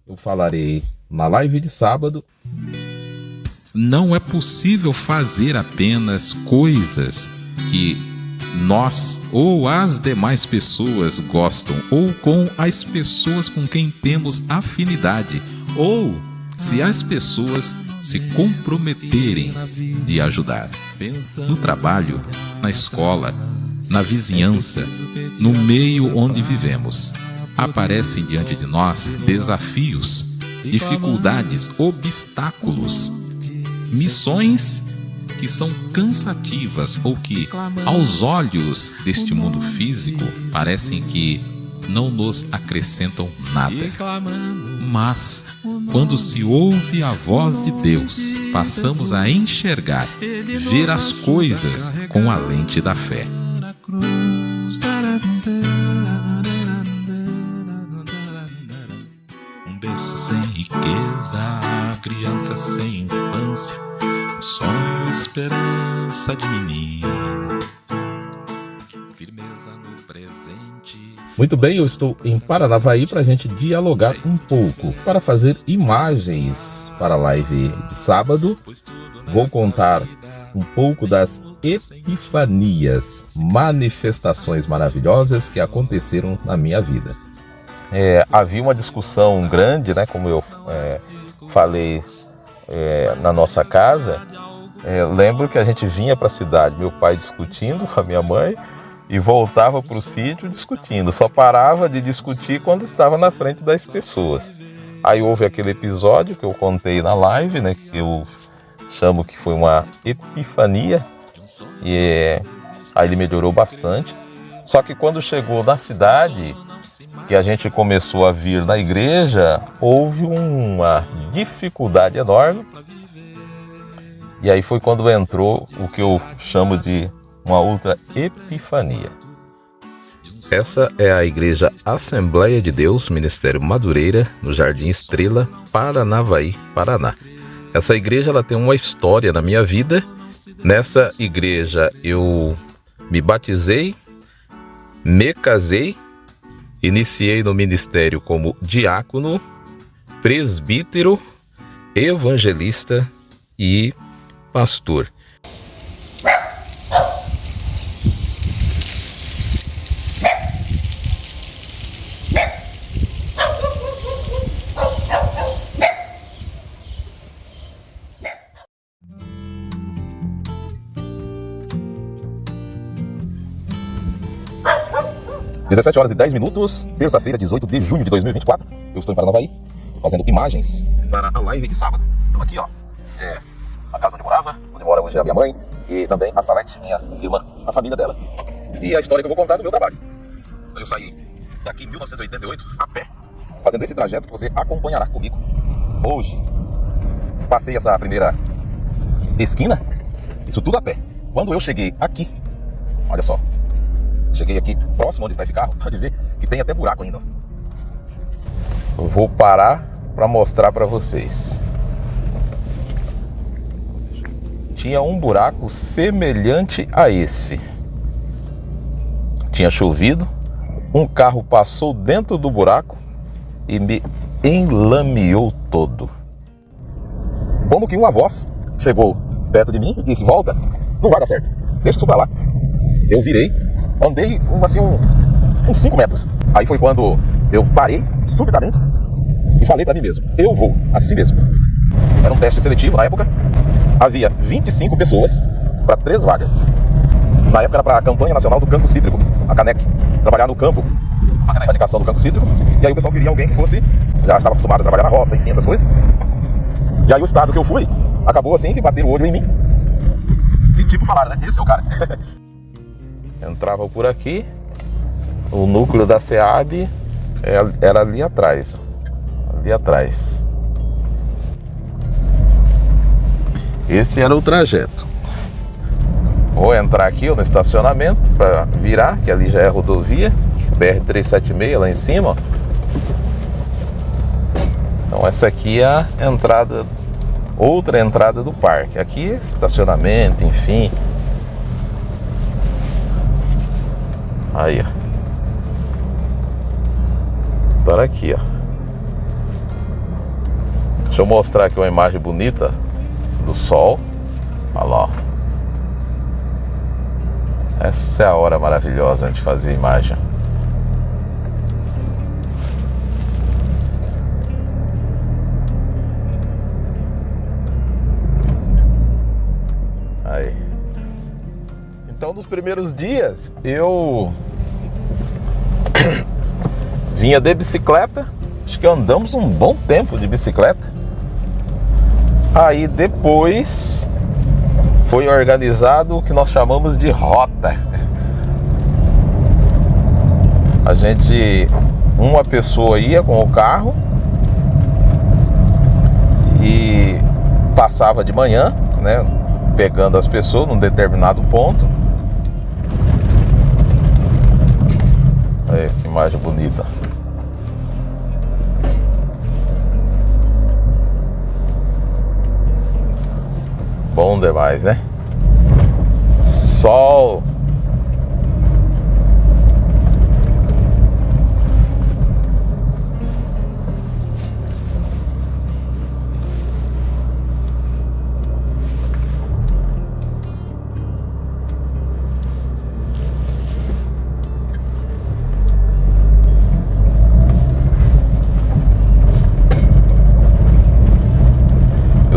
eu falarei na live de sábado. Não é possível fazer apenas coisas que nós ou as demais pessoas gostam, ou com as pessoas com quem temos afinidade, ou se as pessoas se comprometerem de ajudar. No trabalho, na escola, na vizinhança, no meio onde vivemos, aparecem diante de nós desafios, dificuldades, obstáculos, missões que são cansativas ou que, aos olhos deste mundo físico, parecem que não nos acrescentam nada. Mas, quando se ouve a voz de Deus, passamos a enxergar, ver as coisas com a lente da fé. Um berço sem riqueza, criança sem infância, um sonho, esperança de menino, firmeza no presente. Muito bem, eu estou em Paranavaí para a gente dialogar um pouco, para fazer imagens para a live de sábado. Vou contar um pouco das epifanias, manifestações maravilhosas que aconteceram na minha vida. Havia uma discussão grande, né, como eu falei na nossa casa. Lembro que a gente vinha para a cidade, meu pai discutindo com a minha mãe, e voltava para o sítio discutindo. Só parava de discutir quando estava na frente das pessoas. Aí houve aquele episódio que eu contei na live, né, que eu chamo que foi uma epifania, e aí ele melhorou bastante. Só que quando chegou na cidade, que a gente começou a vir na igreja, houve uma dificuldade enorme. E aí foi quando entrou o que eu chamo de uma outra epifania. Essa é a Igreja Assembleia de Deus, Ministério Madureira, no Jardim Estrela, Paranavaí, Paraná. Essa igreja ela tem uma história na minha vida. Nessa igreja eu me batizei, me casei, iniciei no ministério como diácono, presbítero, evangelista e pastor. Às 17h10, terça-feira, 18 de junho de 2024. Eu estou em Paranavaí, fazendo imagens para a live de sábado. Então aqui, ó, a casa onde eu morava, onde mora hoje a minha mãe, e também a Salete, minha irmã, a família dela. E a história que eu vou contar do meu trabalho. Eu saí daqui em 1988 a pé, fazendo esse trajeto que você acompanhará comigo hoje. Passei essa primeira esquina, isso tudo a pé. Quando eu cheguei aqui, olha só, cheguei aqui próximo onde está esse carro, pode ver que tem até buraco ainda. Eu vou parar para mostrar para vocês. Tinha um buraco semelhante a esse. Tinha chovido, um carro passou dentro do buraco e me enlameou todo. Como que uma voz chegou perto de mim e disse: volta, não vai dar certo, deixa isso pra lá. Eu virei, andei uns 5 metros. Aí foi quando eu parei subitamente e falei pra mim mesmo: eu vou, assim mesmo. Era um teste seletivo na época. Havia 25 pessoas para 3 vagas. Na época era para a campanha nacional do campo cítrico, a CANEC, trabalhar no campo, fazendo a erradicação do campo cítrico. E aí o pessoal queria alguém que fosse, já estava acostumado a trabalhar na roça, enfim, essas coisas. E aí o estado que eu fui, acabou assim que bateram o olho em mim. E tipo falaram, né? Esse é o cara. Entrava por aqui, o núcleo da SEAB era ali atrás. Ali atrás. Esse era o trajeto. Vou entrar aqui no estacionamento para virar, que ali já é a rodovia, BR-376 lá em cima. Então essa aqui é a entrada, outra entrada do parque. Aqui é estacionamento, enfim. Aí, ó. Então aqui, ó. Deixa eu mostrar aqui uma imagem bonita do sol. Olha lá. Essa é a hora maravilhosa de fazer imagem. Aí. Então, nos primeiros dias, eu vinha de bicicleta. Acho que andamos um bom tempo de bicicleta. Aí depois foi organizado o que nós chamamos de rota. Uma pessoa ia com o carro e passava de manhã, né, pegando as pessoas num determinado ponto. Olha que imagem bonita. Bom demais, né? Sol.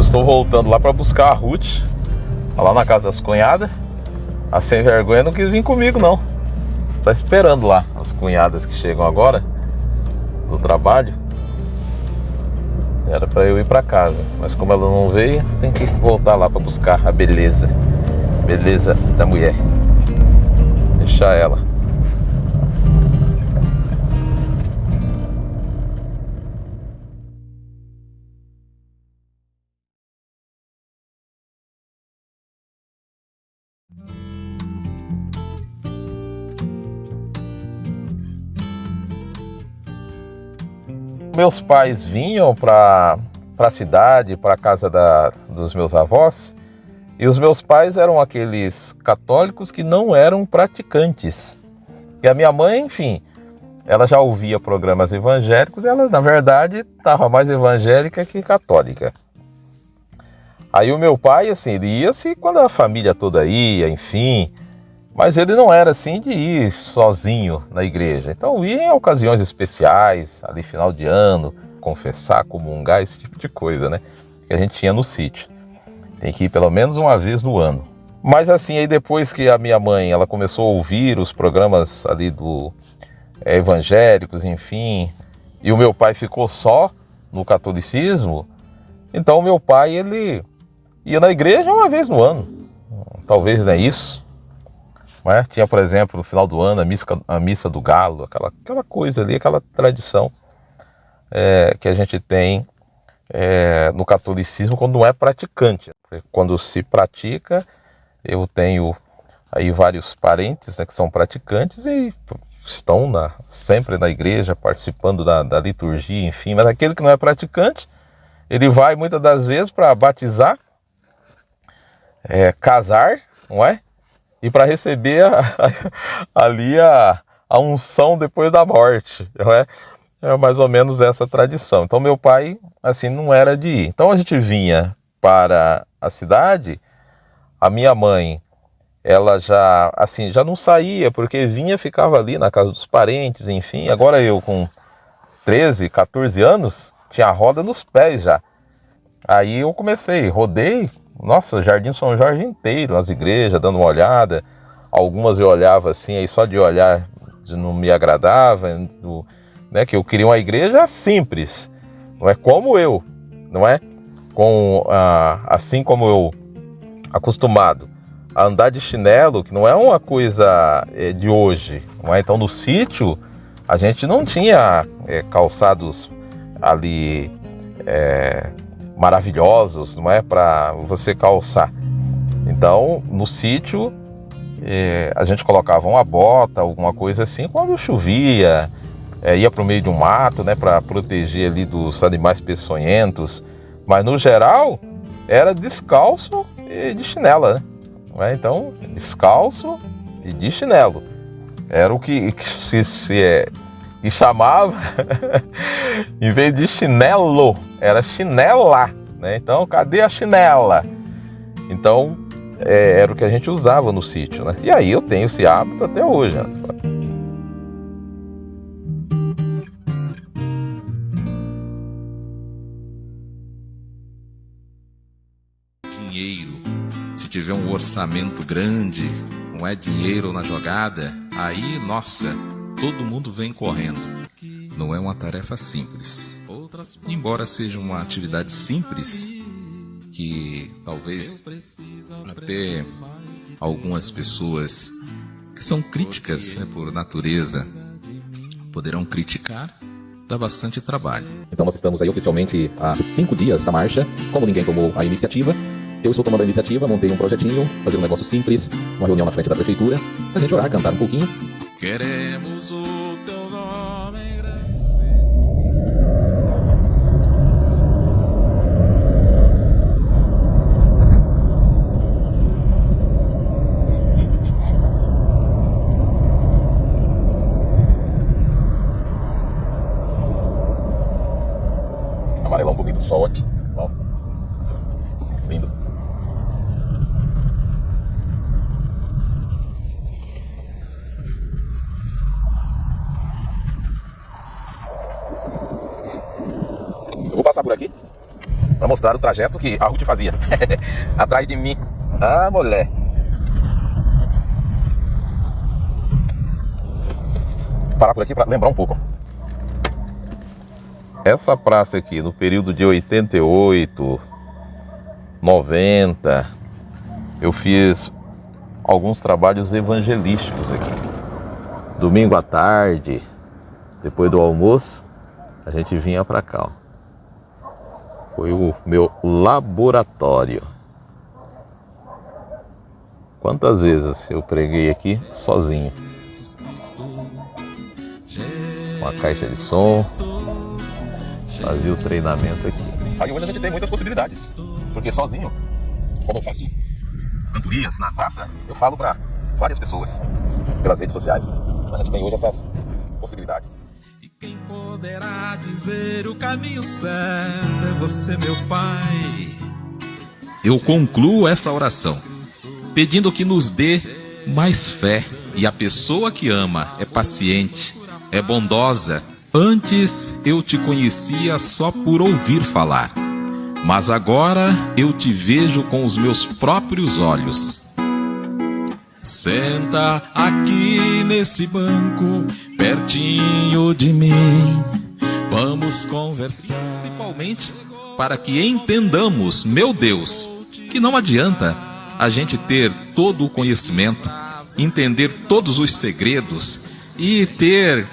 Estou voltando lá para buscar a Ruth, lá na casa das cunhadas. A sem vergonha não quis vir comigo não. Tá esperando lá as cunhadas que chegam agora do trabalho. Era para eu ir para casa, mas como ela não veio, tem que voltar lá para buscar a beleza da mulher. Deixar ela. Meus pais vinham para a cidade, para a casa dos meus avós, e os meus pais eram aqueles católicos que não eram praticantes. E a minha mãe, enfim, ela já ouvia programas evangélicos, ela na verdade estava mais evangélica que católica. Aí o meu pai, assim, ele ia-se quando a família toda ia, enfim, mas ele não era assim de ir sozinho na igreja. Então ia em ocasiões especiais, ali final de ano, confessar, comungar, esse tipo de coisa, né? Que a gente tinha no sítio. Tem que ir pelo menos uma vez no ano. Mas assim, aí depois que a minha mãe, ela começou a ouvir os programas ali evangélicos, enfim, e o meu pai ficou só no catolicismo, então o meu pai, ele ia na igreja uma vez no ano. Talvez não é isso. Mas tinha, por exemplo, no final do ano, a missa do galo, aquela coisa ali, aquela tradição que a gente tem no catolicismo quando não é praticante. Quando se pratica, eu tenho aí vários parentes, né, que são praticantes e estão sempre na igreja, participando da liturgia, enfim. Mas aquele que não é praticante, ele vai muitas das vezes para batizar, casar, não é? E para receber ali a unção depois da morte, não é? É mais ou menos essa tradição. Então meu pai, assim, não era de ir. Então a gente vinha para a cidade, a minha mãe, ela já não saía, porque vinha, ficava ali na casa dos parentes, enfim. Agora eu com 13, 14 anos, tinha a roda nos pés já. Aí eu rodei, nossa, Jardim São Jorge inteiro, as igrejas, dando uma olhada. Algumas eu olhava assim, aí só de olhar não me agradava, né, que eu queria uma igreja simples, não é como eu, não é? Assim como eu, acostumado a andar de chinelo, que não é uma coisa de hoje, não é? Então no sítio a gente não tinha calçados ali maravilhosos, não é, para você calçar. Então no sítio a gente colocava uma bota, alguma coisa assim, quando chovia, ia para o meio de um mato, né, para proteger ali dos animais peçonhentos, mas no geral era descalço e de chinela, né? Não é? Então descalço e de chinelo era o que e chamava, em vez de chinelo, era chinela, né? Então, cadê a chinela? Então, era o que a gente usava no sítio, né? E aí eu tenho esse hábito até hoje, né? Dinheiro, se tiver um orçamento grande, não é dinheiro na jogada, aí, nossa, todo mundo vem correndo. Não é uma tarefa simples. Embora seja uma atividade simples, que talvez até algumas pessoas que são críticas, né, por natureza poderão criticar, dá bastante trabalho. Então nós estamos aí oficialmente há 5 dias da marcha. Como ninguém tomou a iniciativa, eu estou tomando a iniciativa, montei um projetinho, fazer um negócio simples, uma reunião na frente da prefeitura, pra gente orar, cantar um pouquinho. Queremos o teu nome engrandecer. Amarelar um pouquinho do sol aqui. Ó. Lindo. Eu vou passar por aqui para mostrar o trajeto que a Ruth fazia atrás de mim. Ah, mulher. Parar por aqui para lembrar um pouco. Essa praça aqui, no período de 88, 90, eu fiz alguns trabalhos evangelísticos aqui. Domingo à tarde, depois do almoço, a gente vinha para cá, ó. Foi o meu laboratório. Quantas vezes eu preguei aqui sozinho? Uma caixa de som, fazia o treinamento aqui. Aí hoje a gente tem muitas possibilidades, porque sozinho, quando eu faço cantorias na praça, eu falo para várias pessoas pelas redes sociais. A gente tem hoje essas possibilidades. E quem poderá dizer o caminho certo é você, meu Pai. Eu concluo essa oração pedindo que nos dê mais fé. E a pessoa que ama é paciente, é bondosa. Antes eu te conhecia só por ouvir falar, mas agora eu te vejo com os meus próprios olhos. Senta aqui nesse banco, pertinho de mim. Vamos conversar. Principalmente para que entendamos, meu Deus, que não adianta a gente ter todo o conhecimento, entender todos os segredos e ter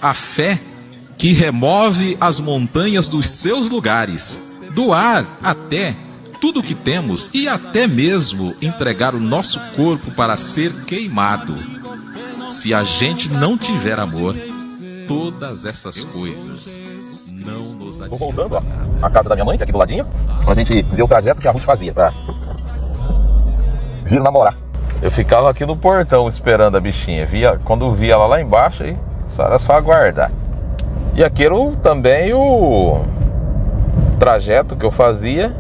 a fé que remove as montanhas dos seus lugares, doar até tudo o que temos e até mesmo entregar o nosso corpo para ser queimado. Se a gente não tiver amor, todas essas coisas não nos adiantam. Tô voltando, ó, a casa da minha mãe, que é aqui do ladinho, pra gente ver o trajeto que a Ruth fazia pra vir namorar. Eu ficava aqui no portão esperando a bichinha. Quando via ela lá embaixo, aí era só aguardar. E aqui era também o trajeto que eu fazia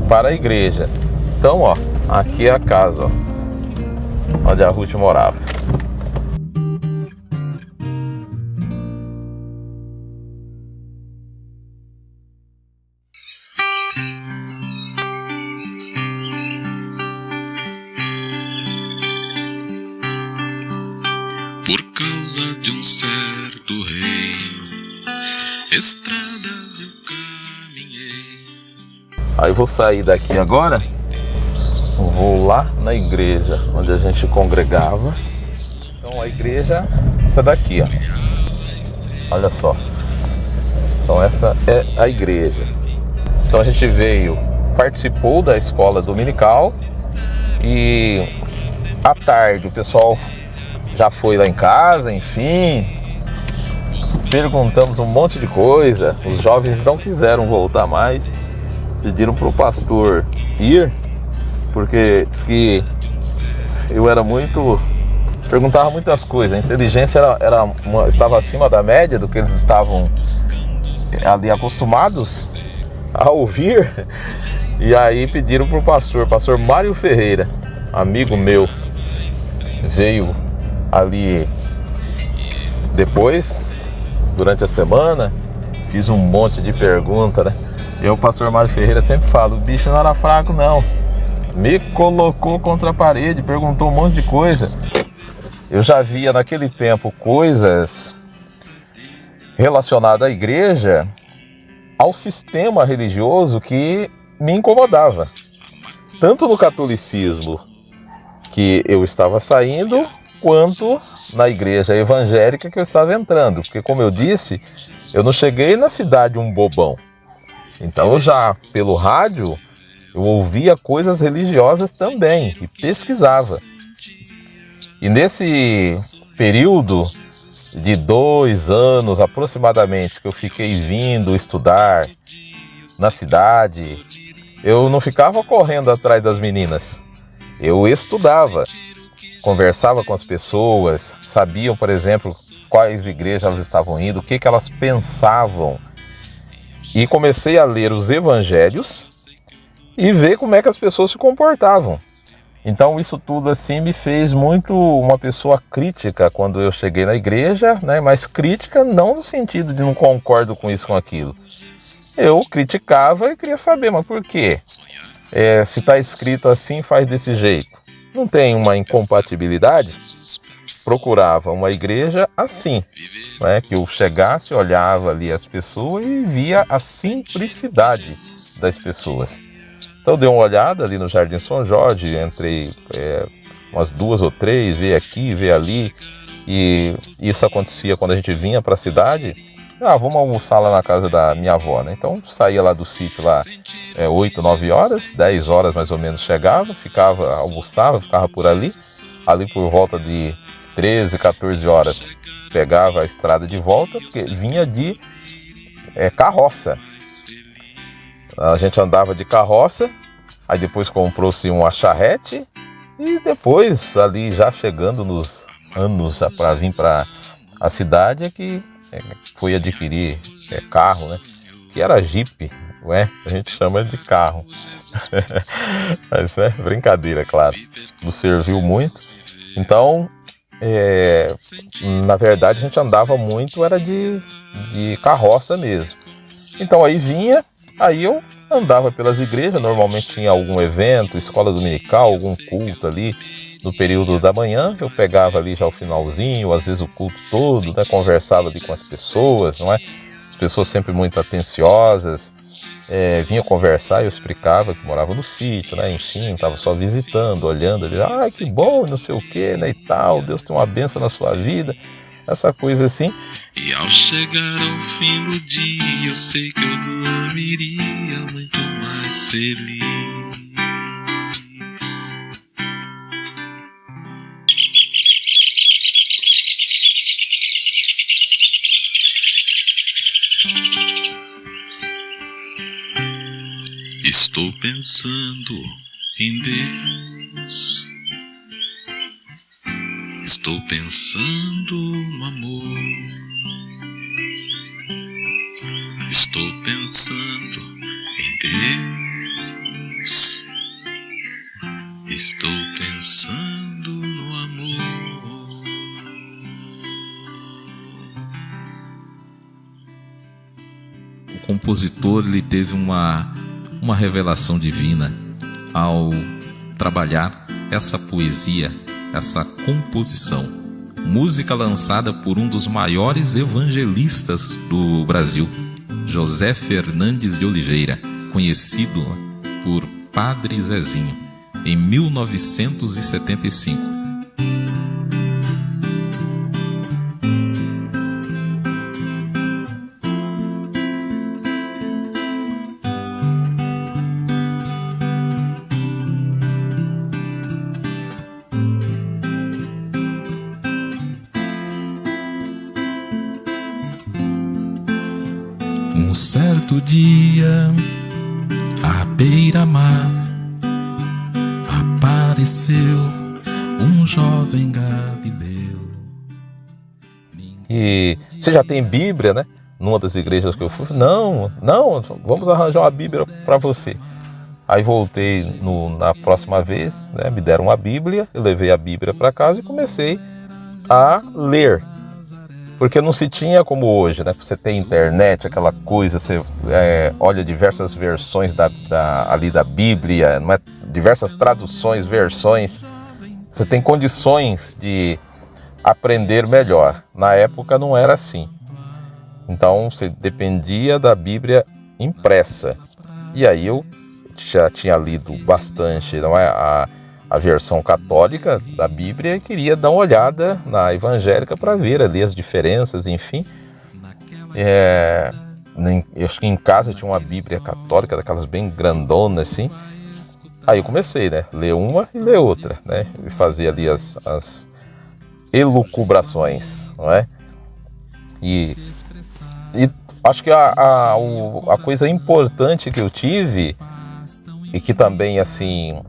para a igreja. Então, ó, aqui é a casa, ó, onde a Ruth morava. Por causa de um certo reino, estradas eu caminhei. Aí eu vou sair daqui agora, vou lá na igreja onde a gente congregava. Então a igreja, essa daqui, ó. Olha só. Então essa é a igreja. Então a gente participou da escola dominical e à tarde o pessoal já foi lá em casa, enfim, perguntamos um monte de coisa. Os jovens não quiseram voltar mais, pediram para o pastor ir, porque disse que eu era muito perguntava muitas coisas. A inteligência estava acima da média do que eles estavam ali acostumados a ouvir. E aí pediram para o pastor Mário Ferreira, amigo meu, veio ali depois, durante a semana, fiz um monte de perguntas, né? E o pastor Mário Ferreira sempre fala, o bicho não era fraco não, me colocou contra a parede, perguntou um monte de coisa. Eu já via naquele tempo coisas relacionadas à igreja, ao sistema religioso que me incomodava, tanto no catolicismo que eu estava saindo, quanto na igreja evangélica que eu estava entrando, porque como eu disse, eu não cheguei na cidade um bobão, então eu já pelo rádio eu ouvia coisas religiosas também e pesquisava, e nesse período de 2 anos aproximadamente que eu fiquei vindo estudar na cidade, eu não ficava correndo atrás das meninas, eu estudava, conversava com as pessoas, sabiam, por exemplo, quais igrejas elas estavam indo, o que elas pensavam, e comecei a ler os evangelhos e ver como é que as pessoas se comportavam. Então isso tudo assim me fez muito uma pessoa crítica quando eu cheguei na igreja, né? Mas crítica não no sentido de não concordo com isso, com aquilo. Eu criticava e queria saber, mas por quê? Se está escrito assim, faz desse jeito. Não tem uma incompatibilidade? Procurava uma igreja assim, né? Que eu chegasse, olhava ali as pessoas e via a simplicidade das pessoas. Então dei uma olhada ali no Jardim São Jorge, entrei umas 2 ou 3, veio aqui, veio ali, e isso acontecia quando a gente vinha para a cidade. Vamos almoçar lá na casa da minha avó, né? Então saía lá do sítio lá 8, 9 horas, 10 horas mais ou menos chegava, almoçava, ficava por ali por volta de 13, 14 horas pegava a estrada de volta, porque vinha de carroça. A gente andava de carroça, aí depois comprou-se uma charrete e depois ali já chegando nos anos para vir para a cidade é que foi adquirir carro, né? Que era Jeep, a gente chama de carro. Mas é brincadeira, claro. Nos serviu muito. Então, na verdade a gente andava muito, era de carroça mesmo. Então aí vinha. Aí eu andava pelas igrejas, normalmente tinha algum evento, escola dominical, algum culto ali no período da manhã, eu pegava ali já o finalzinho, às vezes o culto todo, né, conversava ali com as pessoas, não é? As pessoas sempre muito atenciosas, vinha conversar, eu explicava que morava no sítio, né, enfim, estava só visitando, olhando ali, que bom, não sei o que, né, e tal, Deus tem uma bênção na sua vida, essa coisa assim. E ao chegar ao fim do dia, eu sei que eu dormiria muito mais feliz. Estou pensando em Deus. Estou pensando no amor. Estou pensando em Deus. Estou pensando no amor. O compositor ele teve uma revelação divina ao trabalhar essa poesia, essa composição, música lançada por um dos maiores evangelistas do Brasil, José Fernandes de Oliveira, conhecido por Padre Zezinho, em 1975. Um certo dia, à beira-mar, apareceu um jovem Galileu. E você já tem Bíblia, né? Numa das igrejas que eu fui. Não, vamos arranjar uma Bíblia para você. Aí voltei na próxima vez, né? Me deram uma Bíblia, eu levei a Bíblia para casa e comecei a ler. Porque não se tinha como hoje, né? Você tem internet, aquela coisa, você olha diversas versões ali da Bíblia, não é? Diversas traduções, versões. Você tem condições de aprender melhor. Na época não era assim. Então você dependia da Bíblia impressa. E aí eu já tinha lido bastante, não é? A versão católica da Bíblia e queria dar uma olhada na evangélica para ver ali as diferenças, enfim. Eu acho que em casa tinha uma Bíblia católica, daquelas bem grandonas assim. Aí eu comecei, né? Ler uma e ler outra, né? E fazer ali as elucubrações, não é? E acho que a coisa importante que eu tive e que também, assim,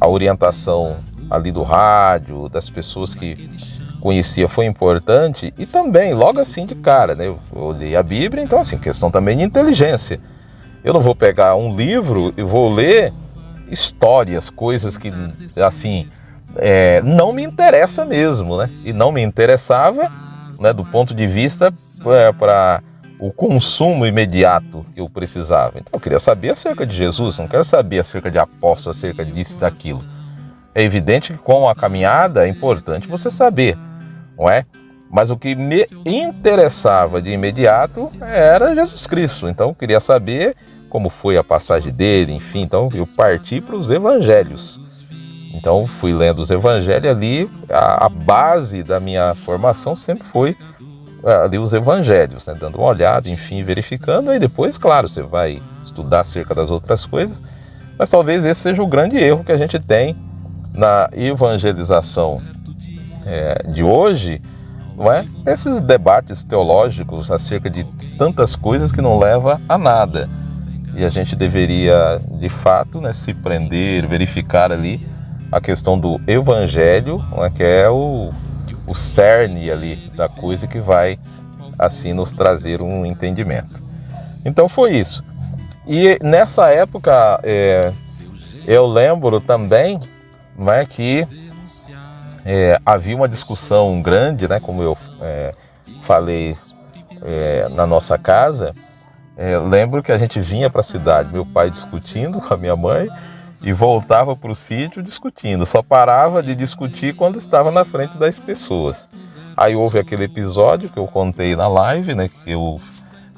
a orientação ali do rádio, das pessoas que conhecia foi importante e também, logo assim de cara, né? Eu li a Bíblia, então assim, questão também de inteligência. Eu não vou pegar um livro e vou ler histórias, coisas que, assim, não me interessa mesmo, né? E não me interessava, né, do ponto de vista para o consumo imediato que eu precisava. Então eu queria saber acerca de Jesus, não quero saber acerca de apóstolo, acerca disso e daquilo. É evidente que com a caminhada é importante você saber, não é? Mas o que me interessava de imediato era Jesus Cristo. Então eu queria saber como foi a passagem dele, enfim. Então eu parti para os evangelhos. Então fui lendo os evangelhos ali, a base da minha formação sempre foi ali os evangelhos, né? Dando uma olhada, enfim, verificando. Aí depois, claro, você vai estudar acerca das outras coisas. Mas talvez esse seja o grande erro que a gente tem na evangelização de hoje, não é? Esses debates teológicos acerca de tantas coisas que não levam a nada. E a gente deveria, de fato, né, se prender, verificar ali a questão do evangelho, não é? Que é o cerne ali da coisa que vai, assim, nos trazer um entendimento. Então foi isso. E nessa época, eu lembro também, não é, que havia uma discussão grande, né, como eu falei na nossa casa. Lembro que a gente vinha para a cidade, meu pai discutindo com a minha mãe e voltava para o sítio discutindo. Só parava de discutir quando estava na frente das pessoas. Aí houve aquele episódio que eu contei na live, né, que eu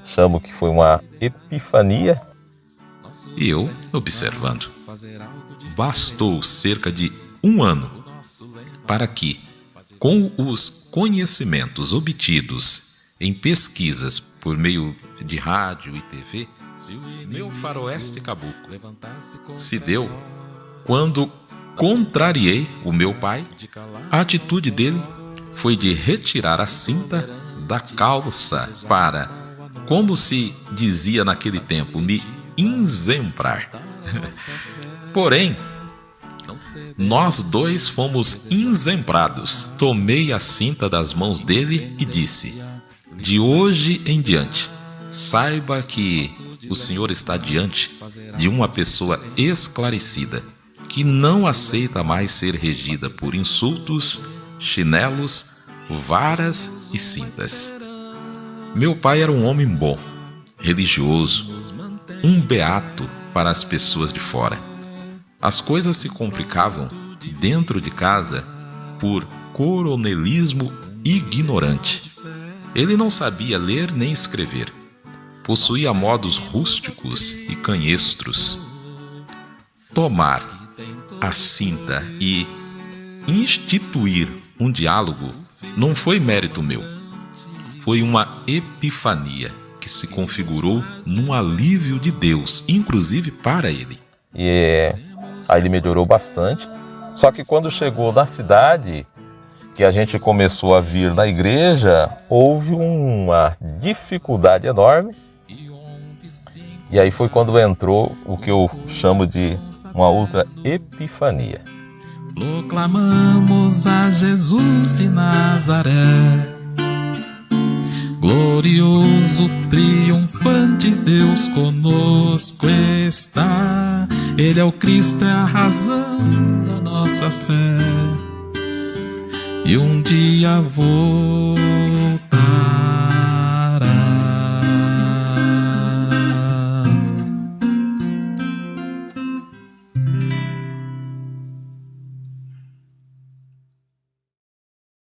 chamo que foi uma epifania. E eu observando. Bastou cerca de 1 ano para que, com os conhecimentos obtidos em pesquisas por meio de rádio e TV, meu faroeste caboclo se deu quando contrariei o meu pai. A atitude dele foi de retirar a cinta da calça para, como se dizia naquele tempo, me enzembrar. Porém, nós dois fomos enzembrados. Tomei a cinta das mãos dele e disse: de hoje em diante, saiba que o senhor está diante de uma pessoa esclarecida, que não aceita mais ser regida por insultos, chinelos, varas e cintas. Meu pai era um homem bom, religioso, um beato para as pessoas de fora. As coisas se complicavam dentro de casa por coronelismo ignorante. Ele não sabia ler nem escrever. Possuía modos rústicos e canhestros. Tomar a cinta e instituir um diálogo não foi mérito meu. Foi uma epifania que se configurou num alívio de Deus, inclusive para ele. E aí ele melhorou bastante. Só que quando chegou na cidade, que a gente começou a vir na igreja, houve uma dificuldade enorme. E aí foi quando entrou o que eu chamo de uma outra epifania. Proclamamos a Jesus de Nazaré, glorioso, triunfante, Deus conosco está. Ele é o Cristo, é a razão da nossa fé. E um dia vou